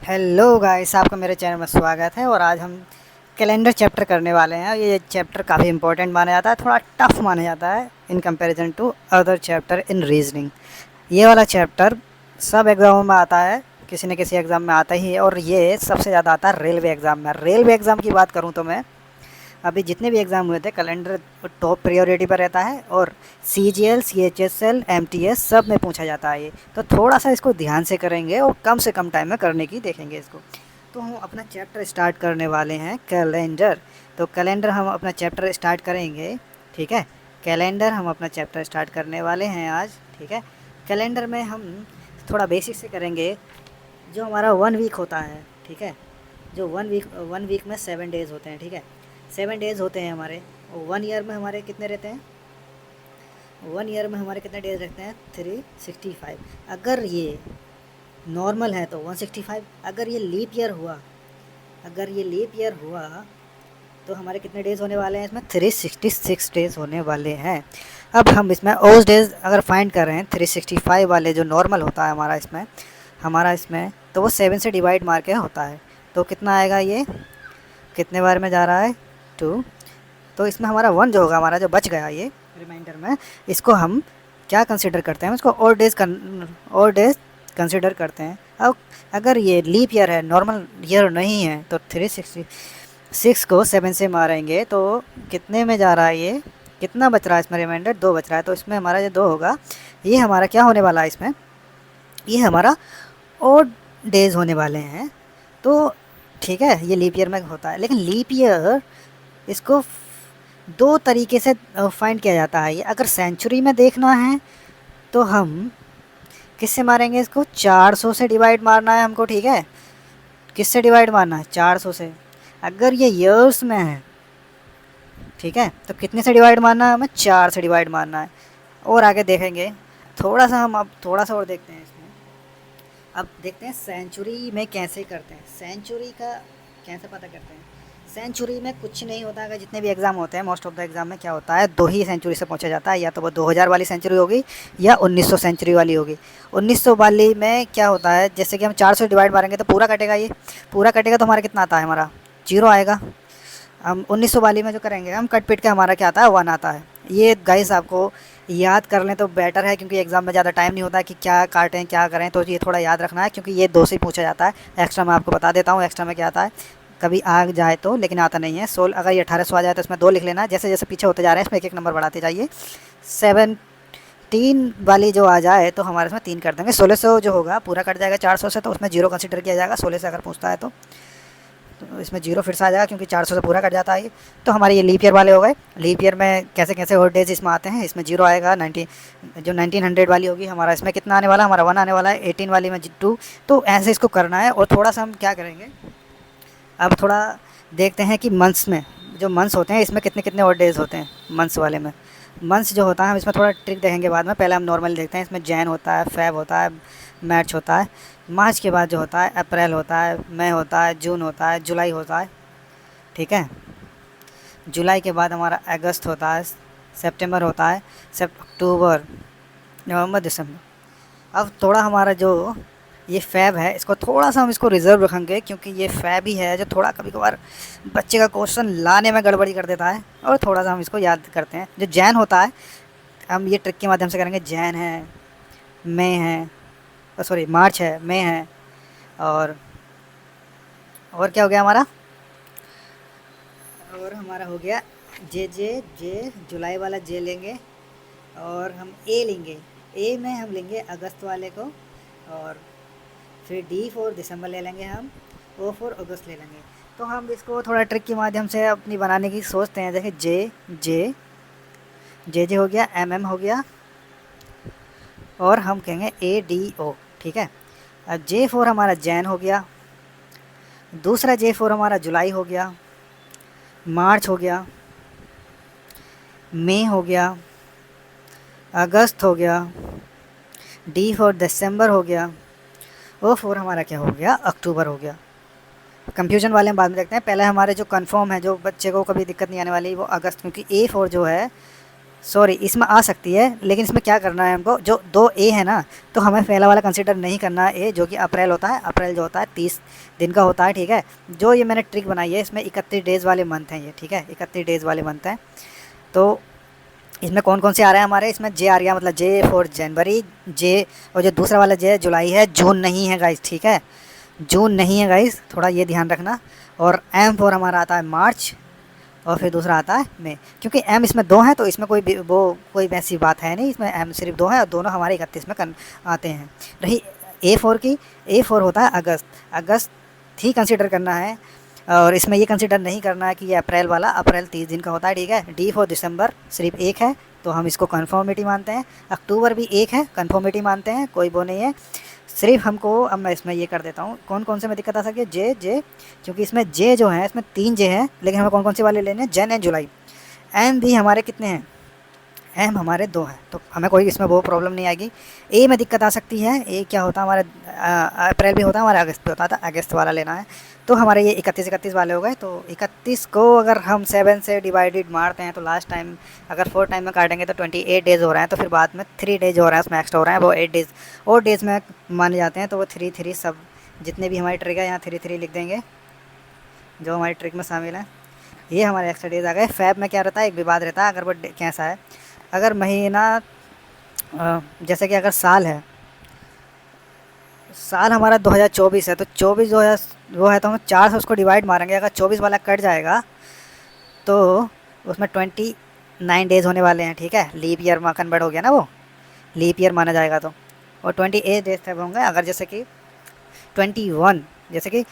Hello guys, आपका मेरे channel में स्वागत है। और आज हम कैलेंडर चैप्टर करने वाले हैं। ये चैप्टर काफ़ी इंपॉर्टेंट माना जाता है, थोड़ा टफ माना जाता है in comparison to other chapter in reasoning. ये वाला चैप्टर सब एग्ज़ामों में आता है, किसी न किसी एग्ज़ाम में आता ही है। और ये सबसे ज़्यादा आता है रेलवे एग्ज़ाम में। रेलवे एग्ज़ाम की बात करूँ तो मैं अभी जितने भी एग्ज़ाम हुए थे, कैलेंडर टॉप प्रायोरिटी पर रहता है। और CGL, CHSL, MTS सब में पूछा जाता है ये। तो थोड़ा सा इसको ध्यान से करेंगे और कम से कम टाइम में करने की देखेंगे इसको। तो हम अपना चैप्टर स्टार्ट करने वाले हैं कैलेंडर। तो कैलेंडर हम अपना चैप्टर स्टार्ट करेंगे, ठीक है। कैलेंडर हम अपना चैप्टर स्टार्ट करने वाले हैं आज, ठीक है। कैलेंडर में हम थोड़ा बेसिक से करेंगे। जो हमारा 1 वीक होता है, ठीक है। जो 1 वीक में 7 डेज़ होते हैं, ठीक है। 7 डेज़ होते हैं हमारे। 1 ईयर में हमारे कितने रहते हैं? 1 ईयर में हमारे कितने डेज़ रहते हैं? 365। अगर ये नॉर्मल है तो 165। अगर ये लीप ईयर हुआ, अगर ये लीप ईयर हुआ तो हमारे कितने डेज़ होने वाले हैं इसमें? 366 डेज़ होने वाले हैं। अब हम इसमें ओस डेज़ अगर फाइंड कर रहे हैं, 365 वाले जो नॉर्मल होता है हमारा इसमें तो वो 7 से डिवाइड मार के होता है। तो कितना आएगा ये? कितने बार में जा रहा है? 2। तो इसमें हमारा 1 जो होगा, हमारा जो बच गया ये रिमाइंडर में, इसको हम क्या कंसिडर करते हैं? इसको और डेज कंसिडर करते हैं। अब अगर ये लीप ईयर है, नॉर्मल ईयर नहीं है, तो 366 को 7 से मारेंगे तो कितने में जा रहा है ये? कितना बच रहा है इसमें रिमाइंडर? 2 बच रहा है। तो इसमें हमारा ये 2 होगा। ये हमारा क्या होने वाला है इसमें? ये हमारा ओड डेज़ होने वाले हैं। तो ठीक है, ये लीप ईयर में होता है। लेकिन लीप ईयर इसको 2 तरीके से फाइंड किया जाता है। ये अगर सेंचुरी में देखना है तो हम किससे मारेंगे इसको? 400 से डिवाइड मारना है हमको, ठीक है। किससे डिवाइड मारना है? 400 से। अगर ये ईयर्स में है, ठीक है, तो कितने से डिवाइड मारना है हमें? 4 से डिवाइड मारना है। और आगे देखेंगे थोड़ा सा, हम अब थोड़ा सा और देखते हैं इसमें। अब देखते हैं सेंचुरी में कैसे करते हैं। सेंचुरी का कैसे पता करते हैं? सेंचुरी में कुछ नहीं होता है। जितने भी एग्ज़ाम होते हैं, मोस्ट ऑफ द एग्ज़ाम में क्या होता है, 2 ही सेंचुरी से पहुंचा जाता है। या तो वो 2000 वाली सेंचुरी होगी या 1900 सेंचुरी वाली होगी। 1900 वाली में क्या होता है, जैसे कि हम 400 डिवाइड मारेंगे तो पूरा कटेगा। ये पूरा कटेगा तो हमारा कितना आता है? हमारा 0 आएगा। हम 1900 वाली में जो करेंगे, हम कट पिट के हमारा क्या आता है? 1 आता है। ये गाइस आपको याद कर लें तो बेटर है, क्योंकि एग्ज़ाम में ज़्यादा टाइम नहीं होता है कि क्या काटें क्या करें। तो ये थोड़ा याद रखना है, क्योंकि ये 2 से ही पूछा जाता है। एक्स्ट्रा मैं आपको बता देता हूँ एक्स्ट्रा में क्या आता है। कभी आ जाए तो, लेकिन आता नहीं है। अगर ये 1800 आ जाए तो इसमें 2 लिख लेना। जैसे जैसे पीछे होते जा रहे हैं इसमें एक एक नंबर बढ़ाते जाइए। 17 वाली जो आ जाए तो हमारे इसमें 3 कर देंगे। 1600 जो होगा पूरा कट जाएगा 400 से, तो उसमें 0 कंसिडर किया जाएगा। 16 से अगर पूछता है तो इसमें 0 फिर से आ जाएगा, क्योंकि 400 से पूरा कट जाता है ये। तो हमारे ये लीप ईयर वाले हो गए। लीप ईयर में कैसे कैसे और डेज इसमें आते हैं। इसमें 0 आएगा। 1900 वाली होगी, हमारा इसमें कितना आने वाला है? हमारा 1 आने वाला है। 18 वाली में 2। तो ऐसे इसको करना है। और थोड़ा सा हम क्या करेंगे, अब थोड़ा देखते हैं कि मंथ्स में, जो मंथ्स होते हैं इसमें कितने कितने और डेज होते हैं मंथ्स वाले में। मंथ्स जो होता है हम इसमें थोड़ा ट्रिक देखेंगे बाद में। पहले हम नॉर्मल देखते हैं। इसमें जैन होता है, फेब होता है, मार्च होता है। मार्च के बाद जो होता है अप्रैल होता है, मई होता है, जून होता है, जुलाई होता है, ठीक है। जुलाई के बाद हमारा अगस्त होता है, सितंबर होता है, अक्टूबर, नवंबर, दिसंबर। अब थोड़ा हमारा जो ये फैब है, इसको थोड़ा सा हम इसको रिज़र्व रखेंगे, क्योंकि ये फैब ही है जो थोड़ा कभी कभार बच्चे का क्वेश्चन लाने में गड़बड़ी कर देता है। और थोड़ा सा हम इसको याद करते हैं। जो जैन होता है हम ये ट्रिक के माध्यम से करेंगे। जैन है, मई है, सॉरी मार्च है, मई है, और क्या हो गया हमारा? और हमारा हो गया जे जुलाई वाला जे लेंगे। और हम ए लेंगे। ए में हम लेंगे अगस्त वाले को। और फिर डी फॉर दिसंबर ले लेंगे हम। ओ फॉर अगस्त ले लेंगे। तो हम इसको थोड़ा ट्रिक के माध्यम से अपनी बनाने की सोचते हैं। देखिए जे हो गया, एम हो गया, और हम कहेंगे ADO, ठीक है। अब जे फॉर हमारा जैन हो गया। दूसरा जे फॉर हमारा जुलाई हो गया, मार्च हो गया, मई हो गया, अगस्त हो गया, डी फॉर दिसंबर हो गया, ओ फॉर हमारा क्या हो गया? अक्टूबर हो गया। कंफ्यूजन वाले हम बाद में देखते हैं। पहले हमारे जो कंफर्म है, जो बच्चे को कभी दिक्कत नहीं आने वाली, वो अगस्त, क्योंकि ए फॉर जो है सॉरी इसमें आ सकती है, लेकिन इसमें क्या करना है हमको, जो 2 ए है ना, तो हमें पहला वाला कंसिडर नहीं करना है ए, जो कि अप्रैल होता है। अप्रैल जो होता है 30 दिन का होता है, ठीक है। जो ये मैंने ट्रिक बनाई है इसमें 31 डेज़ वाले मंथ हैं ये, ठीक है, 31 डेज़ वाले मंथ हैं। तो इसमें कौन कौन से आ रहे हैं हमारे, इसमें जे आ रहा है, मतलब जे फॉर जनवरी, जे, और जो दूसरा वाला जे जुलाई है, जून नहीं है गाइस, ठीक है, जून नहीं है गाइस, थोड़ा ये ध्यान रखना। और एम फॉर हमारा आता है मार्च, और फिर दूसरा आता है मई। क्योंकि एम इसमें 2 हैं तो इसमें कोई वैसी बात है नहीं, इसमें एम सिर्फ 2 है और दोनों हमारे 31 में आते हैं। रही ए फोर की, ए फोर होता है अगस्त, अगस्त ही कंसिडर करना है, और इसमें ये कंसिडर नहीं करना है कि ये अप्रैल वाला, अप्रैल 30 दिन का होता है, ठीक है। डी फॉर दिसंबर सिर्फ 1 है, तो हम इसको कन्फर्मिटी मानते हैं। अक्टूबर भी 1 है, कन्फर्मिटी मानते हैं, कोई वो नहीं है। सिर्फ हमको, अब मैं इसमें ये कर देता हूँ कौन कौन से में दिक्कत आ सकती है, जे जे, क्योंकि इसमें जे जो है इसमें 3 जे हैं, लेकिन हमें कौन कौन से वाले लेने हैं, जन एंड जुलाई। एम भी हमारे कितने हैं, एम हमारे 2 हैं, तो हमें कोई इसमें वो प्रॉब्लम नहीं आएगी। ए में दिक्कत आ सकती है, ए क्या होता है हमारे, अप्रैल भी होता है हमारे, अगस्त भी होता था, अगस्त वाला लेना है। तो हमारे ये 31 वाले हो गए। तो 31 को अगर हम 7 से डिवाइडेड मारते हैं तो लास्ट टाइम अगर 4 टाइम में काटेंगे तो 28 डेज़ हो रहे हैं, तो फिर बाद में 3 डेज हो रहे हैं उसमें एक्स्ट्रा हो रहे हैं, वो 8 डेज़ और डेज़ में माने जाते हैं। तो वो 3 सब जितने भी हमारी ट्रिक है यहाँ 3 लिख देंगे जो हमारी ट्रिक में शामिल है। ये हमारे एक्स्ट्रा डेज आ गए। फैब में क्या रहता है, एक विवाद रहता है, अगर वो कैसा है, अगर महीना जैसे कि अगर साल है, साल हमारा 2024 है, तो 24 वो है, तो हम 4 से उसको डिवाइड मारेंगे, अगर 24 वाला कट जाएगा तो उसमें 29 डेज़ होने वाले हैं, ठीक है। लीप ईयर में कन्वर्ट हो गया ना, वो लीप ईयर माना जाएगा तो, और 28 डेज तक होंगे। अगर जैसे कि 21, जैसे कि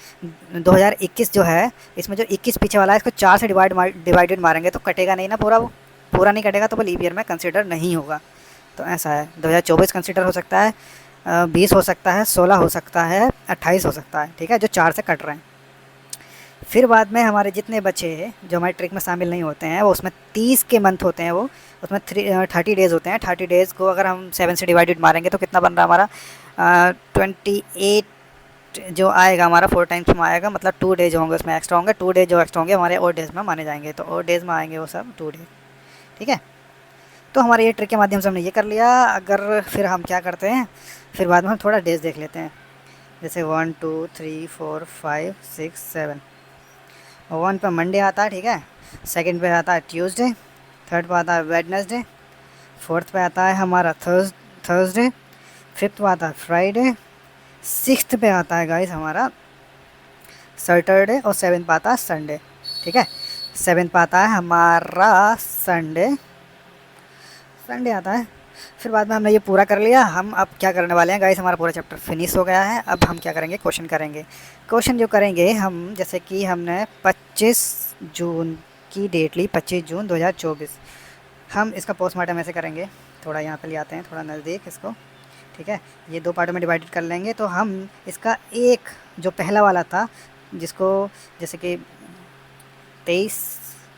2021 जो है, इसमें जो 21 पीछे वाला है इसको 4 से डिवाइडेड मारेंगे तो कटेगा नहीं ना पूरा, वो पूरा नहीं कटेगा, तो वो लीप ईयर में कंसिडर नहीं होगा। तो ऐसा है, 2024 कंसिडर हो सकता है, 20 हो सकता है, 16 हो सकता है, 28 हो सकता है, ठीक है, जो 4 से कट रहे हैं। फिर बाद में हमारे जितने बचे जो हमारे ट्रिक में शामिल नहीं होते हैं, वो उसमें 30 के मंथ होते हैं, वो उसमें 30 डेज़ होते हैं। 30 डेज़ को अगर हम 7 से डिवाइडेड मारेंगे तो कितना बन रहा है हमारा, 28 जो आएगा हमारा 4 टाइम्स में आएगा, मतलब 2 डेज होंगे उसमें एक्स्ट्रा होंगे, 2 डेज जो एक्स्ट्रा होंगे हमारे और डेज़ में माने जाएंगे, तो और डेज़ में आएंगे वो सब 2 डेज, ठीक है। तो हमारे ये ट्रिक के माध्यम से हमने ये कर लिया। अगर फिर हम क्या करते हैं, फिर बाद में हम थोड़ा डेज देख लेते हैं, जैसे 1 2 3 4 5 6 7। 1 पे मंडे आता है, ठीक है, सेकंड पे आता है ट्यूसडे, थर्ड पे आता है वेडनेसडे, फोर्थ पे आता है हमारा थर्सडे, फिफ्थ पे आता है फ्राइडे, सिक्स्थ पे आता है गाइस हमारा सैटरडे, और सेवन्थ पे आता है संडे, ठीक है। सेवन्थ पे आता है हमारा संडे आता है। फिर बाद में हमने ये पूरा कर लिया। हम अब क्या करने वाले हैं गाइस, हमारा पूरा चैप्टर फिनिश हो गया है। अब हम क्या करेंगे, क्वेश्चन करेंगे। क्वेश्चन जो करेंगे हम, जैसे कि हमने 25 जून की डेट ली, 25 जून 2024। हम इसका पोस्टमार्टम ऐसे करेंगे, थोड़ा यहाँ पे ले आते हैं, थोड़ा नज़दीक इसको, ठीक है। ये 2 पार्टों में डिवाइडेड कर लेंगे। तो हम इसका एक जो पहला वाला था, जिसको जैसे कि 23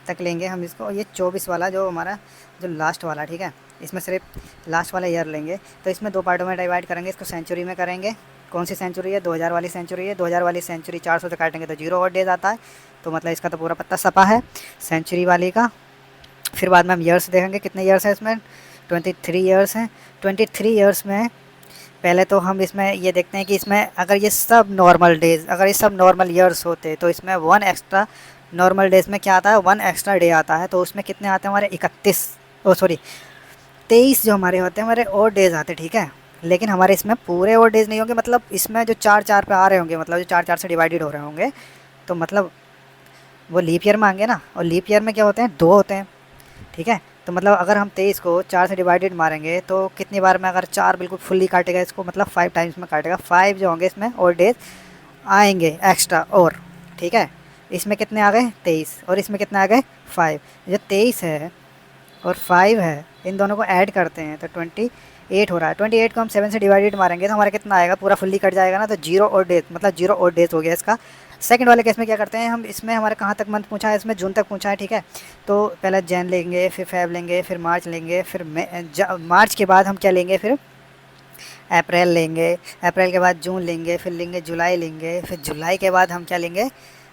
तक लेंगे हम इसको, और ये 24 वाला जो हमारा जो लास्ट वाला, ठीक है, इसमें सिर्फ लास्ट वाला ईयर लेंगे। तो इसमें 2 पार्टों में डिवाइड करेंगे, इसको सेंचुरी में करेंगे। कौन सी सेंचुरी है, 2000 वाली सेंचुरी है। 2000 वाली सेंचुरी 400 से काटेंगे तो 0 और डेज आता है, तो मतलब इसका तो पूरा पत्ता सपा है सेंचुरी वाली का। फिर बाद में हम ईयर्स देखेंगे, कितने ईयर्स हैं इसमें, 23 ईयर्स हैं। 23 ईयर्स में पहले तो हम इसमें ये देखते हैं कि इसमें अगर ये सब नॉर्मल डेज़, अगर ये सब नॉर्मल ईयर्स होते तो इसमें 1 एक्स्ट्रा नॉर्मल डेज़ में क्या आता है, 1 एक्स्ट्रा डे आता है। तो उसमें कितने आते हैं हमारे 23 जो हमारे होते हैं हमारे और डेज़ आते हैं, ठीक है। लेकिन हमारे इसमें पूरे और डेज़ नहीं होंगे, मतलब इसमें जो 4 पे आ रहे होंगे, मतलब जो 4 से डिवाइडेड हो रहे होंगे, तो मतलब वो लीप ईयर में आएंगे ना। और लीप ईयर में क्या होते हैं, 2 होते हैं, ठीक है। तो मतलब अगर हम 23 को 4 से डिवाइडेड मारेंगे तो कितनी बार में, अगर 4 बिल्कुल फुल्ली काटेगा इसको, मतलब 5 टाइम्स में काटेगा, 5 जो होंगे इसमें और डेज आएंगे एक्स्ट्रा, और ठीक है। इसमें कितने आ गए 23, और इसमें कितने आ गए 5। जो 23 है और 5 है, इन दोनों को ऐड करते हैं तो 28 हो रहा है। 28 को हम 7 से डिवाइडेड मारेंगे तो हमारा कितना आएगा, पूरा फुल्ली कट जाएगा ना, तो 0 और डेज, मतलब 0 और डेज हो गया इसका। सेकंड वाले केस में क्या करते हैं हम, इसमें हमारे कहाँ तक मंथ पूछा है, इसमें जून तक पूछा है, ठीक है। तो पहले जैन लेंगे, फिर फेब लेंगे, फिर मार्च लेंगे, फिर मार्च के बाद हम क्या लेंगे, फिर अप्रैल लेंगे, अप्रैल के बाद जून लेंगे, फिर लेंगे जुलाई लेंगे, फिर जुलाई के बाद हम क्या लेंगे,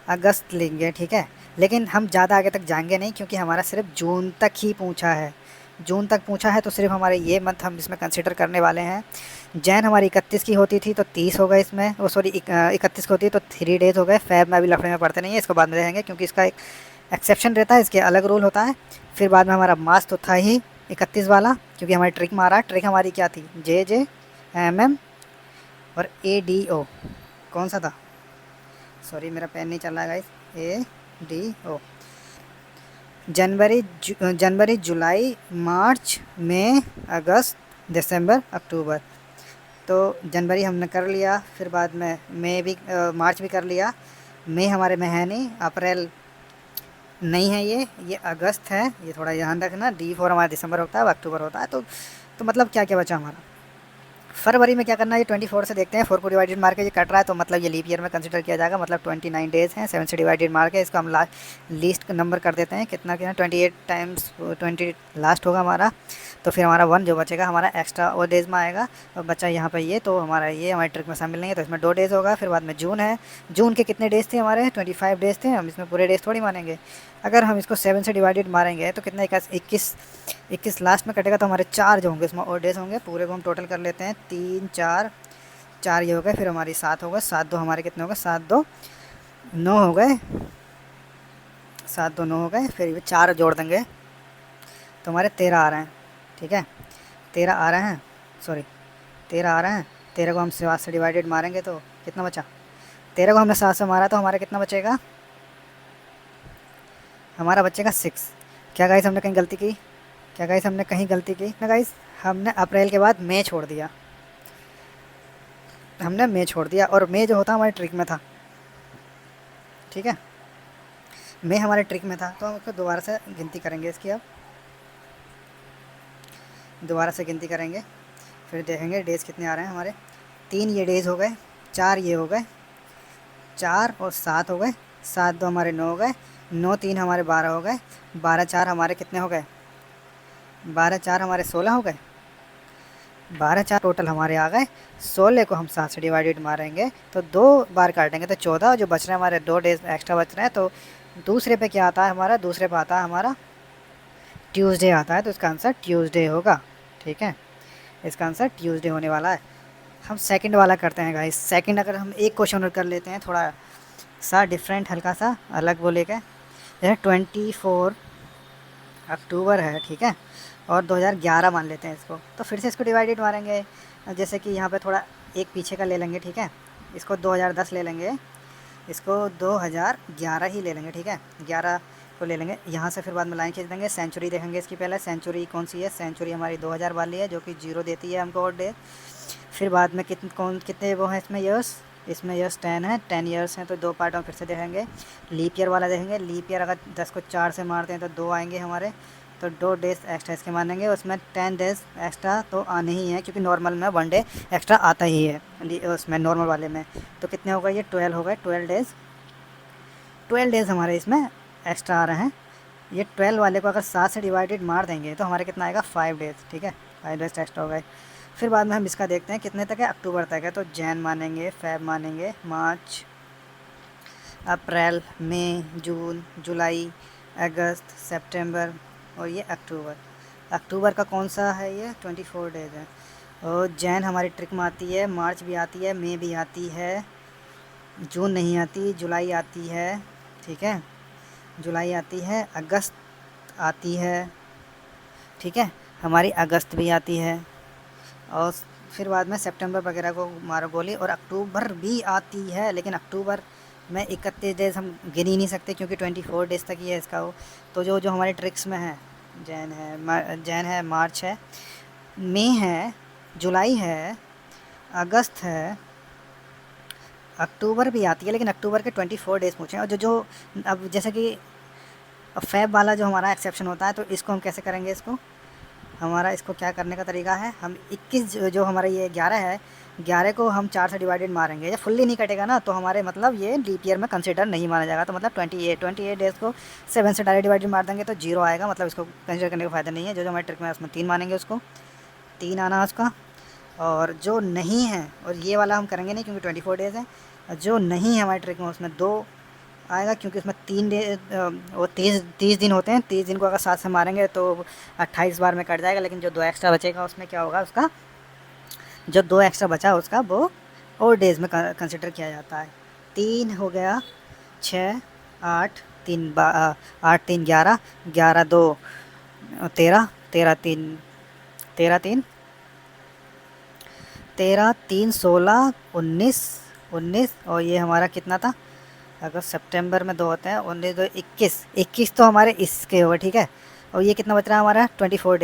अगस्त लेंगे, ठीक है। लेकिन हम ज़्यादा आगे तक जाएंगे नहीं, क्योंकि हमारा सिर्फ जून तक ही पूछा है, जून तक पूछा है तो सिर्फ हमारे ये मंथ हम इसमें कंसिडर करने वाले हैं। जैन हमारी 31 की होती थी तो 30 हो गए इसमें, वो सॉरी 31 की होती है तो 3 डेज हो गए। फैब में अभी लफड़े में पड़ते नहीं है, इसको बाद में देखेंगे क्योंकि इसका एक एक्सेप्शन रहता है, इसके अलग रूल होता है। फिर बाद में हमारा मास तो था ही 31 वाला, क्योंकि हमारी ट्रिक मारा, ट्रिक हमारी क्या थी, JJMM और ADO। कौन सा था, सॉरी मेरा पेन नहीं चल रहा है गाइस, ADO। जनवरी जुलाई मार्च मई अगस्त दिसंबर अक्टूबर। तो जनवरी हमने कर लिया, फिर बाद में मई भी मार्च भी कर लिया। मई हमारे में है नहीं, अप्रैल नहीं है, ये अगस्त है, ये थोड़ा ध्यान रखना। D4 हमारा दिसंबर होता है, अब अक्टूबर होता है। तो मतलब क्या क्या बचा हमारा। फरवरी में क्या करना है, ये 24 से देखते हैं। 4 को डिवाइडेड मार के ये कट रहा है तो मतलब ये लीप ईयर में कंसिडर किया जाएगा, मतलब 29 डेज हैं। 7 से डिवाइडेड मार के इसको हम लीस्ट नंबर कर देते हैं, कितना 28 टाइम्स 20 लास्ट होगा हमारा। तो फिर हमारा 1 जो बचेगा हमारा एक्स्ट्रा वो डेज में आएगा, और बचा यहाँ पर ये, तो हमारा ये हमारी ट्रिक में शामिल नहीं है, तो इसमें 2 डेज होगा। फिर बाद में जून है, जून के कितने डेज थे हमारे, 25 डेज थे, हम इसमें पूरे डेज थोड़ी मानेंगे। अगर हम इसको 7 से डिवाइडेड मारेंगे तो कितना 21 लास्ट में कटेगा, तो हमारे 4 जो होंगे इसमें और डेज होंगे। पूरे को हम टोटल कर लेते हैं, 3 4 4 ये हो गए, फिर हमारी 7 हो गए, 7 2 हमारे कितने हो गए, 7 2 9 हो गए, 7 2 9 हो गए। फिर 4 जोड़ देंगे तो हमारे 13 आ रहे हैं, ठीक है, 13 आ रहे हैं, सॉरी 13 आ रहे हैं। 13 को हम 7 से डिवाइडेड मारेंगे तो कितना बचा, 13 को हमने 7 से मारा तो हमारा कितना बचेगा, हमारा बचेगा 6। क्या गाइस हमने कहीं गलती की, क्या गाइस हमने कहीं गलती की ना गाइस, हमने अप्रैल के बाद मई छोड़ दिया, हमने मई छोड़ दिया, और मई जो होता हमारे ट्रिक में था, ठीक है, मई हमारे ट्रिक में था। तो हम उसको दोबारा से गिनती करेंगे इसकी, अब दोबारा से गिनती करेंगे, फिर देखेंगे डेज़ कितने आ रहे हैं हमारे। 3 ये डेज़ हो गए, 4 ये हो गए, 4 और 7 हो गए, 7 2 हमारे 9 हो गए, 9 3 हमारे 12 हो गए, 12 4 हमारे कितने हो गए, 12 4 हमारे 16 हो गए, 12 4 टोटल हमारे आ गए। 16 को हम 7 से डिवाइडेड मारेंगे तो 2 बार काटेंगे तो 14, जो बच रहे हैं हमारे 2 डेज एक्स्ट्रा बच रहे हैं। तो दूसरे पे क्या आता है हमारा, दूसरे पे आता है हमारा ट्यूसडे आता है, तो इसका आंसर ट्यूसडे होगा, ठीक है, इसका आंसर ट्यूसडे होने वाला है। हम सेकंड वाला करते हैं गाइस। सेकंड अगर हम एक क्वेश्चन और कर लेते हैं, थोड़ा सा डिफरेंट, हल्का सा अलग बोले के, जैसे 24 अक्टूबर है, ठीक है, और 2011 मान लेते हैं इसको, तो फिर से इसको डिवाइडेड मारेंगे। जैसे कि यहाँ पे थोड़ा एक पीछे का ले लेंगे, ठीक है, इसको 2010 ले लेंगे, इसको 2011 ही ले लेंगे, ठीक है, 11 को ले लेंगे यहाँ से। फिर बाद में लाइन खींच देंगे, सेंचुरी देखेंगे इसकी, पहले सेंचुरी कौन सी है, सेंचुरी हमारी 2000 वाली है, जो कि 0 देती है हमको और डे। फिर बाद में कितने वो हैं इसमें ईयर्स, इसमें ईयर्स 10 है, 10 ईयर्स हैं, तो 2 पार्टों में फिर से देखेंगे। लीप ईयर वाला देखेंगे, लीप ईयर अगर 10 को 4 से मारते हैं तो 2 आएंगे हमारे, तो 2 डेज एक्स्ट्रा इसके मानेंगे। उसमें 10 डेज एक्स्ट्रा तो आने ही हैं, क्योंकि नॉर्मल में 1 डे एक्स्ट्रा आता ही है उसमें, नॉर्मल वाले में। तो कितने हो गए, ये 12 हो गए, 12 डेज़ हमारे इसमें एक्स्ट्रा आ रहे हैं। ये 12 वाले को अगर 7 से डिवाइडेड मार देंगे तो हमारे कितना आएगा, 5 डेज़, ठीक है, 5 डेज़ एक्स्ट्रा हो गए। फिर बाद में हम इसका देखते हैं कितने तक है, अक्टूबर तक है, तो जैन मानेंगे, फेब मानेंगे, मार्च, अप्रैल, मई, जून, जुलाई, अगस्त, सितंबर और ये अक्टूबर। अक्टूबर का कौन सा है, ये 24 डेज है। और जैन हमारी ट्रिक में आती है, मार्च भी आती है, मई भी आती है, जून नहीं आती, जुलाई आती है, ठीक है, जुलाई आती है, अगस्त आती है, ठीक है, हमारी अगस्त भी आती है, और फिर बाद में सितंबर वगैरह को मारो गोली, और अक्टूबर भी आती है, लेकिन अक्टूबर में 31 डेज़ हम गिन ही नहीं सकते, क्योंकि 24 डेज़ तक ही है इसका वो। तो जो जो हमारे ट्रिक्स में है, जैन है, मार्च है, मई है, जुलाई है, अगस्त है, अक्टूबर भी आती है, लेकिन अक्टूबर के 24 डेज़ पूछे। और जो जो अब जैसे कि फेब वाला जो हमारा एक्सेप्शन होता है, तो इसको हम कैसे करेंगे, इसको हमारा इसको क्या करने का तरीका है, हम 21 जो हमारा ये 11 है, 11 को हम 4 से डिवाइडेड मारेंगे, या फुल्ली नहीं कटेगा ना, तो हमारे मतलब ये लीप ईयर में कंसिडर नहीं माना जाएगा। तो मतलब 28 डेज़ को 7 से डायरेक्ट डिवाइडेड मार देंगे तो 0 आएगा, मतलब इसको कंसिडर करने का फ़ायदा नहीं है। जो जो हमारे ट्रिक में उसमें 3 मानेंगे, उसको 3 आना उसका। और जो नहीं है, और ये वाला हम करेंगे नहीं क्योंकि 24 डेज़ है, जो नहीं है हमारी ट्रिक में, उसमें 2 आएगा, क्योंकि उसमें 30 दिन होते हैं। 30 दिन को अगर 7 से मारेंगे तो 28 बार में कट जाएगा, लेकिन जो 2 एक्स्ट्रा बचेगा उसमें क्या होगा, उसका जो 2 एक्स्ट्रा बचा उसका वो और डेज़ में कंसिडर किया जाता है। 3 हो गया 6, 8, 8 3 11, 11 2 13, 13 3 16 19, 19 और ये हमारा कितना था, अगर सितंबर में 2 होते हैं, 19 2 21, 21 तो हमारे इसके होगा, ठीक है। और ये कितना बच रहा है हमारा 24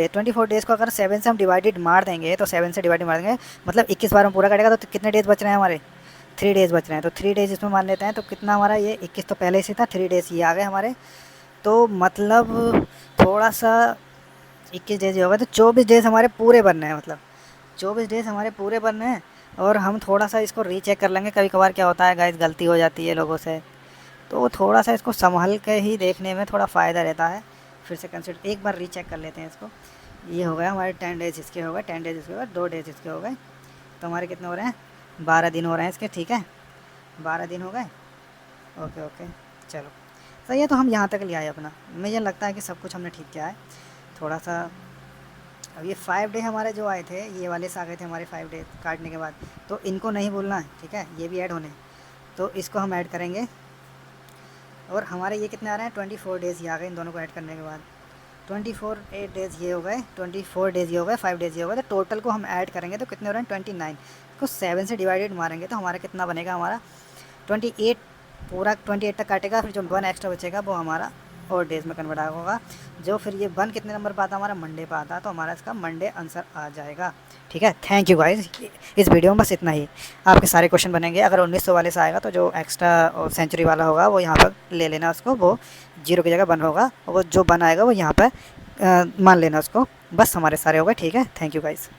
डेज़ को अगर 7 से हम डिवाइडेड मार देंगे, तो 7 से डिवाइडेड मार देंगे मतलब 21 बार में पूरा कटेगा, तो कितने डेज़ बच रहे हैं हमारे, 3 डेज़ बच रहे हैं। तो 3 डेज़ इसमें मान लेते हैं, तो कितना हमारा ये 21 तो पहले से था, 3 डेज़ ये आ गए हमारे। तो मतलब थोड़ा सा 21 डेज़ ये होगा, तो 24 डेज़ हमारे पूरे बनने हैं, मतलब 24 डेज़ हमारे पूरे बनने हैं। और हम थोड़ा सा इसको रीचेक कर लेंगे, कभी कभार क्या होता है गाइस, गलती हो जाती है लोगों से, तो थोड़ा सा इसको संभल के ही देखने में थोड़ा फ़ायदा रहता है। फिर से कंसिडर एक बार रीचेक कर लेते हैं इसको। ये हो गया हमारे 10 डेज़ इसके हो गए, 10 डेज़ इसके हो गए, 2 डेज़ इसके हो गए, तो हमारे कितने हो रहे हैं, 12 दिन हो रहे हैं इसके, ठीक है, 12 दिन हो गए। ओके ओके, चलो सही है। तो हम यहाँ तक ले आए अपना, मुझे लगता है कि सब कुछ हमने ठीक किया है। थोड़ा सा अब ये 5 डे हमारे जो आए थे, ये वाले से आ गए थे हमारे 5 डे काटने के बाद, तो इनको नहीं भूलना है, ठीक है, ये भी ऐड होने हैं, तो इसको हम ऐड करेंगे। और हमारे ये कितने आ रहे हैं, 24 डेज़ ये आ गए इन दोनों को ऐड करने के बाद। 24 डेज़ ये हो गए, 24 डेज़ ये हो गए, 5 डेज़ ये हो गए, तो टोटल को हम ऐड करेंगे तो कितने हो रहे हैं 29 को 7 से डिवाइडेड मारेंगे तो हमारा कितना बनेगा, हमारा 28, पूरा 28 तक काटेगा, फिर जो 1 एक्स्ट्रा बचेगा वो हमारा और डेज़ में कन्वर्ट होगा। जो फिर ये 1 कितने नंबर पर आता, हमारा मंडे पर आता, तो हमारा इसका मंडे आंसर आ जाएगा, ठीक है। थैंक यू गाइस, इस वीडियो में बस इतना ही। आपके सारे क्वेश्चन बनेंगे। अगर 1900 वाले से आएगा तो जो एक्स्ट्रा सेंचुरी वाला होगा वो यहाँ पर ले लेना उसको, वो 0 की जगह 1 होगा, और वो जो 1 आएगा वो यहाँ पर मान लेना उसको। बस हमारे सारे हो गए, ठीक है। Thank you guys.